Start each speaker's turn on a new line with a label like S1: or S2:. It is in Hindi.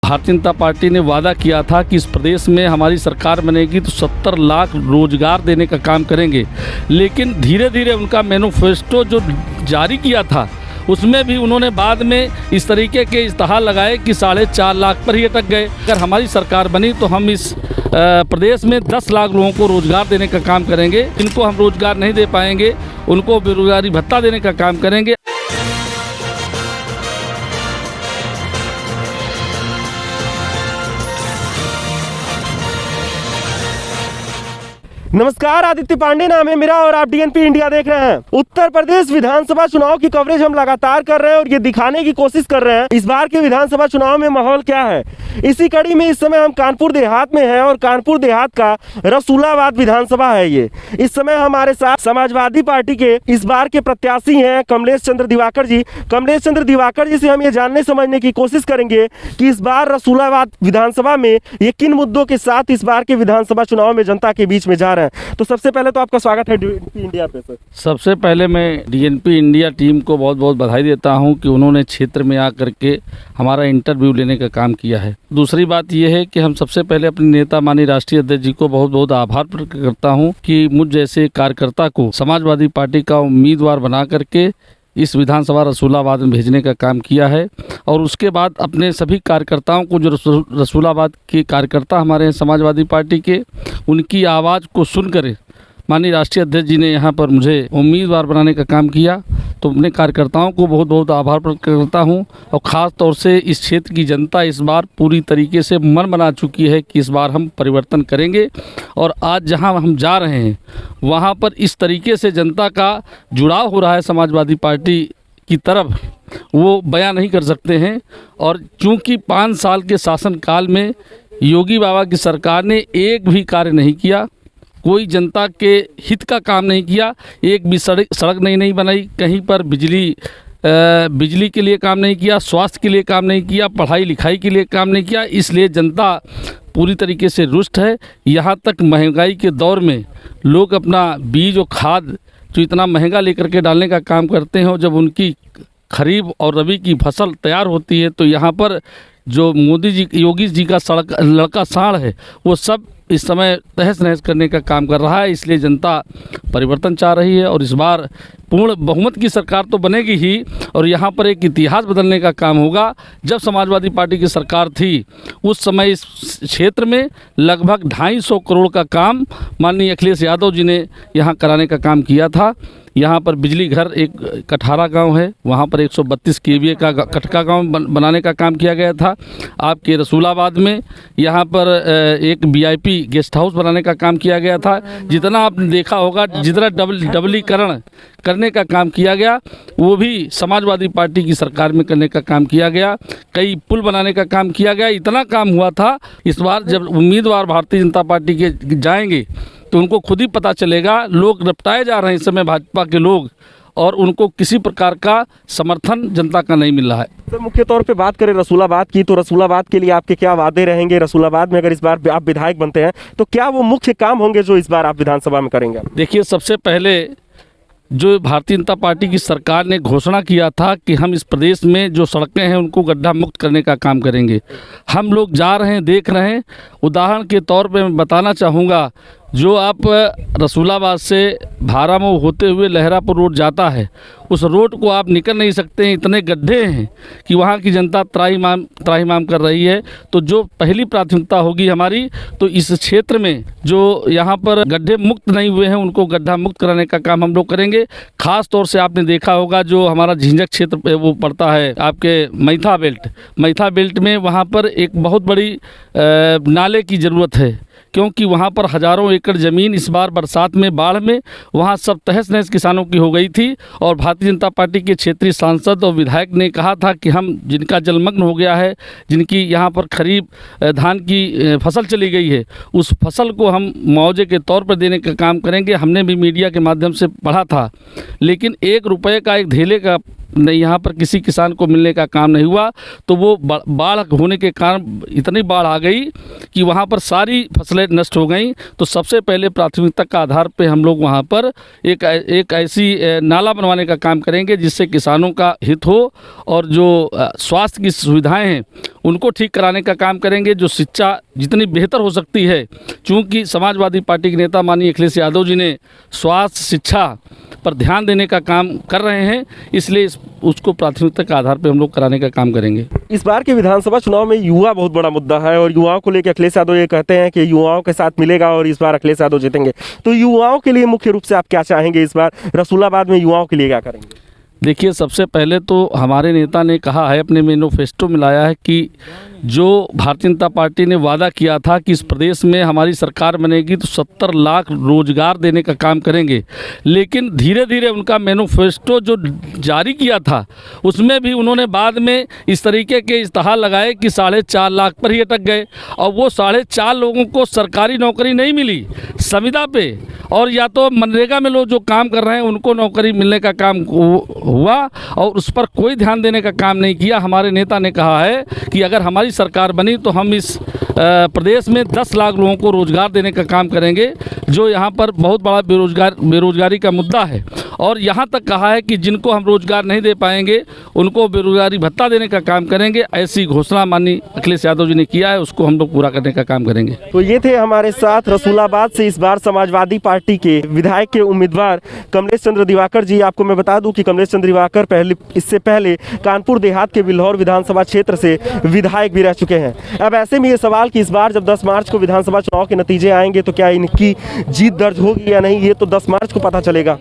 S1: भारतीय जनता पार्टी ने वादा किया था कि इस प्रदेश में हमारी सरकार बनेगी तो 70 लाख रोजगार देने का काम करेंगे, लेकिन धीरे धीरे उनका मैनिफेस्टो जो जारी किया था उसमें भी उन्होंने बाद में इस तरीके के इश्तहार लगाए कि 4.5 लाख पर ही अटक गए। अगर हमारी सरकार बनी तो हम इस प्रदेश में 10 लाख लोगों को रोज़गार देने का काम करेंगे। इनको हम रोज़गार नहीं दे पाएंगे, उनको बेरोजगारी भत्ता देने का काम करेंगे।
S2: नमस्कार, आदित्य पांडे नाम है मेरा और आप डीएनपी इंडिया देख रहे हैं। उत्तर प्रदेश विधानसभा चुनाव की कवरेज हम लगातार कर रहे हैं और ये दिखाने की कोशिश कर रहे हैं इस बार के विधानसभा चुनाव में माहौल क्या है। इसी कड़ी में इस समय हम कानपुर देहात में हैं और कानपुर देहात का रसूलाबाद विधानसभा है ये। इस समय हमारे साथ समाजवादी पार्टी के इस बार के प्रत्याशी हैं कमलेश चंद्र दिवाकर जी। कमलेश चंद्र दिवाकर जी से हम ये जानने समझने की कोशिश करेंगे कि इस बार रसूलाबाद विधानसभा में ये किन मुद्दों के साथ इस बार के विधानसभा चुनाव में जनता के बीच में जा रहे हैं। तो सबसे पहले तो आपका स्वागत है डीएनपी इंडिया पे सर।
S1: सबसे पहले मैं डीएनपी इंडिया टीम को बहुत बहुत बधाई देता हूं कि उन्होंने क्षेत्र में आकर के हमारा इंटरव्यू लेने का काम किया है। दूसरी बात यह है कि हम सबसे पहले अपने नेता माननीय राष्ट्रीय अध्यक्ष जी को बहुत बहुत आभार प्रकट करता हूं कि मुझ जैसे कार्यकर्ता को समाजवादी पार्टी का उम्मीदवार बना करके इस विधानसभा रसूलाबाद में भेजने का काम किया है। और उसके बाद अपने सभी कार्यकर्ताओं को जो रसूलाबाद के कार्यकर्ता हमारे हैं समाजवादी पार्टी के, उनकी आवाज़ को सुनकर माननीय राष्ट्रीय अध्यक्ष जी ने यहाँ पर मुझे उम्मीदवार बनाने का काम किया। तो अपने कार्यकर्ताओं को बहुत बहुत आभार प्रकट करता हूँ। और ख़ास तौर से इस क्षेत्र की जनता इस बार पूरी तरीके से मन बना चुकी है कि इस बार हम परिवर्तन करेंगे। और आज जहाँ हम जा रहे हैं वहाँ पर इस तरीके से जनता का जुड़ाव हो रहा है समाजवादी पार्टी की तरफ, वो बयान नहीं कर सकते हैं। और चूँकि 5 साल के शासनकाल में योगी बाबा की सरकार ने एक भी कार्य नहीं किया, कोई जनता के हित का काम नहीं किया, एक भी सड़क नहीं बनाई, कहीं पर बिजली के लिए काम नहीं किया, स्वास्थ्य के लिए काम नहीं किया, पढ़ाई लिखाई के लिए काम नहीं किया। इसलिए जनता पूरी तरीके से रुष्ट है। यहाँ तक महंगाई के दौर में लोग अपना बीज और खाद जो इतना महंगा लेकर के डालने का काम करते हैं और जब उनकी खरीफ और रबी की फसल तैयार होती है तो यहाँ पर जो मोदी जी योगी जी का लड़का साढ़ है वो सब इस समय तहस नहस करने का काम कर रहा है। इसलिए जनता परिवर्तन चाह रही है और इस बार पूर्ण बहुमत की सरकार तो बनेगी ही और यहाँ पर एक इतिहास बदलने का काम होगा। जब समाजवादी पार्टी की सरकार थी उस समय इस क्षेत्र में लगभग 250 करोड़ का काम माननीय अखिलेश यादव जी ने यहाँ कराने का काम किया था। यहाँ पर बिजली घर एक कठारा गांव है, वहाँ पर 132 केवीए का कटका गांव बनाने का काम किया गया था। आपके रसूलाबाद में यहाँ पर एक वीआईपी गेस्ट हाउस बनाने का काम किया गया था। जितना आपने देखा होगा, जितना डबलीकरण करने का काम किया गया वो भी समाजवादी पार्टी की सरकार में करने का काम किया गया। कई पुल बनाने का काम किया गया। इतना काम हुआ था। इस बार जब उम्मीदवार भारतीय जनता पार्टी के जाएंगे तो उनको खुद ही पता चलेगा। लोग रपटाए जा रहे हैं इस समय भाजपा के लोग और उनको किसी प्रकार का समर्थन जनता का नहीं मिल रहा है।
S2: सर, मुख्य तौर पे बात करें रसूलाबाद की तो रसूलाबाद के लिए आपके क्या वादे रहेंगे? रसूलाबाद में अगर इस बार आप विधायक बनते हैं तो क्या वो मुख्य काम होंगे जो इस बार आप विधानसभा में करेंगे?
S1: देखिए, सबसे पहले जो भारतीय जनता पार्टी की सरकार ने घोषणा किया था कि हम इस प्रदेश में जो सड़कें हैं उनको गड्ढा मुक्त करने का काम करेंगे। हम लोग जा रहे हैं, देख रहे हैं। उदाहरण के तौर पे मैं बताना चाहूँगा, जो आप रसूलाबाद से भारामऊ होते हुए लहरापुर रोड जाता है उस रोड को आप निकल नहीं सकते हैं, इतने गड्ढे हैं कि वहाँ की जनता त्राहिमाम कर रही है। तो जो पहली प्राथमिकता होगी हमारी, तो इस क्षेत्र में जो यहाँ पर गड्ढे मुक्त नहीं हुए हैं उनको गड्ढा मुक्त कराने का काम हम लोग करेंगे। खास तौर से आपने देखा होगा जो हमारा झिंझक क्षेत्र वो पड़ता है आपके मैथा बेल्ट में, वहाँ पर एक बहुत बड़ी नाले की ज़रूरत है क्योंकि वहाँ पर हज़ारों एकड़ ज़मीन इस बार बरसात में बाढ़ में वहाँ सब तहस नहस किसानों की हो गई थी। और भारतीय जनता पार्टी के क्षेत्रीय सांसद और विधायक ने कहा था कि हम जिनका जलमग्न हो गया है, जिनकी यहाँ पर खरीफ धान की फसल चली गई है, उस फसल को हम मुआवजे के तौर पर देने का काम करेंगे। हमने भी मीडिया के माध्यम से पढ़ा था, लेकिन 1 रुपये का एक धेले का नहीं यहाँ पर किसी किसान को मिलने का काम नहीं हुआ। तो वो बाढ़ होने के कारण इतनी बाढ़ आ गई कि वहाँ पर सारी फसलें नष्ट हो गई। तो सबसे पहले प्राथमिकता का आधार पे हम लोग वहाँ पर एक ऐसी नाला बनवाने का काम करेंगे जिससे किसानों का हित हो और जो स्वास्थ्य की सुविधाएं हैं उनको ठीक कराने का काम करेंगे, जो शिक्षा जितनी बेहतर हो सकती है। चूँकि समाजवादी पार्टी के नेता माननीय अखिलेश यादव जी ने स्वास्थ्य शिक्षा पर ध्यान देने का काम कर रहे हैं, इसलिए उसको प्राथमिकता के आधार पर हम लोग कराने का काम करेंगे।
S2: इस बार के विधानसभा चुनाव में युवा बहुत बड़ा मुद्दा है और युवाओं को लेकर अखिलेश यादव ये कहते हैं कि युवाओं के साथ मिलेगा और इस बार अखिलेश यादव जीतेंगे। तो युवाओं के लिए मुख्य रूप से आप क्या चाहेंगे इस बार रसूलाबाद में युवाओं के लिए क्या करेंगे?
S1: देखिए, सबसे पहले तो हमारे नेता ने कहा है, अपने मैनिफेस्टो में लाया है कि जो भारतीय जनता पार्टी ने वादा किया था कि इस प्रदेश में हमारी सरकार बनेगी तो 70 लाख रोजगार देने का काम करेंगे। लेकिन धीरे धीरे उनका मैनिफेस्टो जो जारी किया था उसमें भी उन्होंने बाद में इस तरीके के इश्तहार लगाए कि 4.5 लाख पर ही अटक गए और वो 4.5 लोगों को सरकारी नौकरी नहीं मिली संविदा पे, और या तो मनरेगा में लोग जो काम कर रहे हैं उनको नौकरी मिलने का काम हुआ और उस पर कोई ध्यान देने का काम नहीं किया। हमारे नेता ने कहा है कि अगर हमारी सरकार बनी तो हम इस प्रदेश में 10 लाख लोगों को रोज़गार देने का काम करेंगे, जो यहाँ पर बहुत बड़ा बेरोजगारी का मुद्दा है। और यहाँ तक कहा है कि जिनको हम रोज़गार नहीं दे पाएंगे उनको बेरोजगारी भत्ता देने का काम करेंगे। ऐसी घोषणा माननीय अखिलेश यादव जी ने किया है, उसको हम लोग पूरा करने का काम करेंगे।
S2: तो ये थे हमारे साथ रसूलाबाद से इस बार समाजवादी पार्टी के विधायक के उम्मीदवार कमलेश चंद्र दिवाकर जी। आपको मैं बता दूं कि कमलेश चंद्र दिवाकर इससे पहले कानपुर देहात के बिल्हौर विधानसभा क्षेत्र से विधायक भी रह चुके हैं। अब ऐसे में ये सवाल कि इस बार जब 10 मार्च को विधानसभा चुनाव के नतीजे आएंगे तो क्या इनकी जीत दर्ज होगी या नहीं, ये तो 10 मार्च को पता चलेगा।